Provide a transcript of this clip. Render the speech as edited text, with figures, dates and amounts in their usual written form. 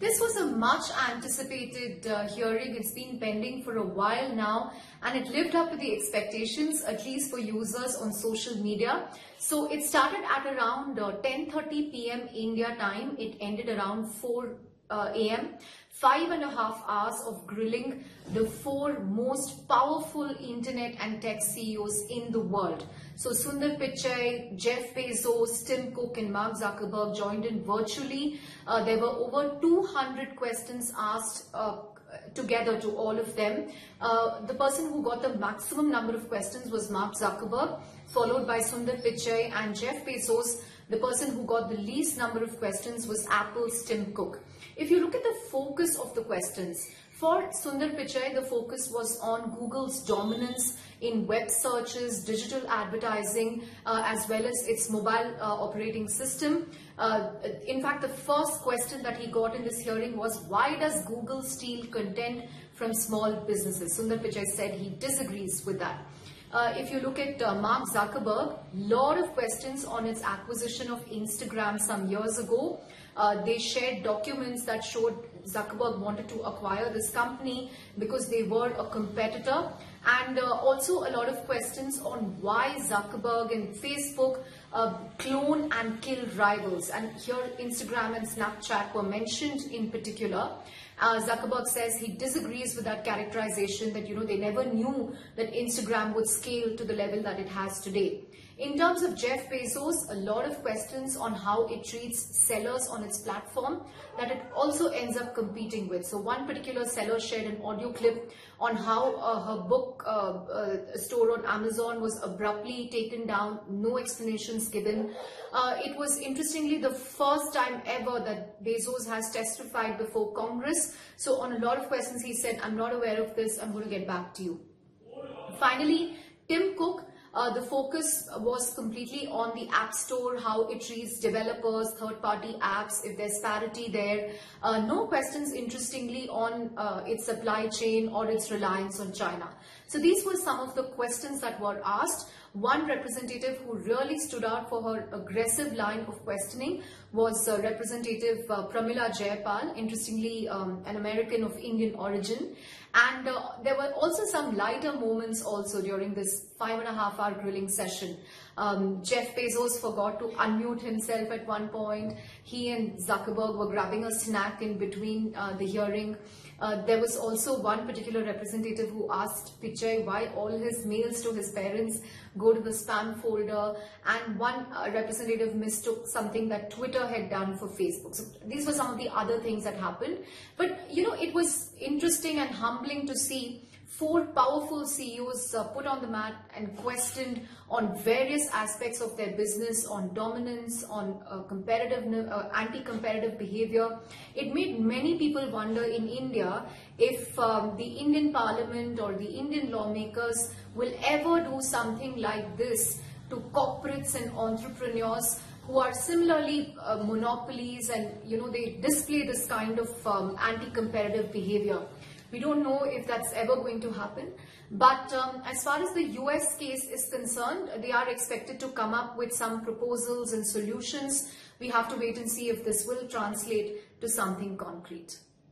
This was a much anticipated hearing. It's been pending for a while now, and it lived up to the expectations, at least for users on social media. So it started at around 10:30 p.m. India time. It ended around 4 a.m. 5.5 hours of grilling the four most powerful internet and tech CEOs in the world. So Sundar Pichai, Jeff Bezos, Tim Cook and Mark Zuckerberg joined in virtually. There were over 200 questions asked together to all of them. The person who got the maximum number of questions was Mark Zuckerberg, followed by Sundar Pichai and Jeff Bezos. The person who got the least number of questions was Apple's Tim Cook. If you look at the focus of the questions, for Sundar Pichai, the focus was on Google's dominance in web searches, digital advertising, as well as its mobile operating system. In fact, the first question that he got in this hearing was, why does Google steal content from small businesses? Sundar Pichai said he disagrees with that. If you look at Mark Zuckerberg, lot of questions on its acquisition of Instagram some years ago. They shared documents that showed Zuckerberg wanted to acquire this company because they were a competitor, and also a lot of questions on why Zuckerberg and Facebook clone and kill rivals, and here Instagram and Snapchat were mentioned in particular. Zuckerberg says he disagrees with that characterization that they never knew that Instagram would scale to the level that it has today. In terms of Jeff Bezos, a lot of questions on how it treats sellers on its platform that it also ends up competing with. So one particular seller shared an audio clip on how her book store on Amazon was abruptly taken down, no explanations given. It was interestingly the first time ever that Bezos has testified before Congress. So on a lot of questions he said, I'm not aware of this, I'm going to get back to you. Finally, Tim Cook. The focus was completely on the App Store, how it treats developers, third-party apps, if there's parity there. No questions, interestingly, on its supply chain or its reliance on China. So these were some of the questions that were asked. One representative who really stood out for her aggressive line of questioning was Representative Pramila Jayapal, interestingly an American of Indian origin. And there were also some lighter moments also during this 5.5-hour grilling session. Jeff Bezos forgot to unmute himself at one point. He and Zuckerberg were grabbing a snack in between the hearing. There was also one particular representative who asked Pichai why all his mails to his parents go to the spam folder, and one representative mistook something that Twitter had done for Facebook. So these were some of the other things that happened. But it was interesting and humbling to see four powerful CEOs put on the mat and questioned on various aspects of their business, on dominance, on anti-competitive behavior. It made many people wonder in India if the Indian Parliament or the Indian lawmakers will ever do something like this to corporates and entrepreneurs who are similarly monopolies, and they display this kind of anti-competitive behavior. We don't know if that's ever going to happen, but as far as the US case is concerned, they are expected to come up with some proposals and solutions. We have to wait and see if this will translate to something concrete.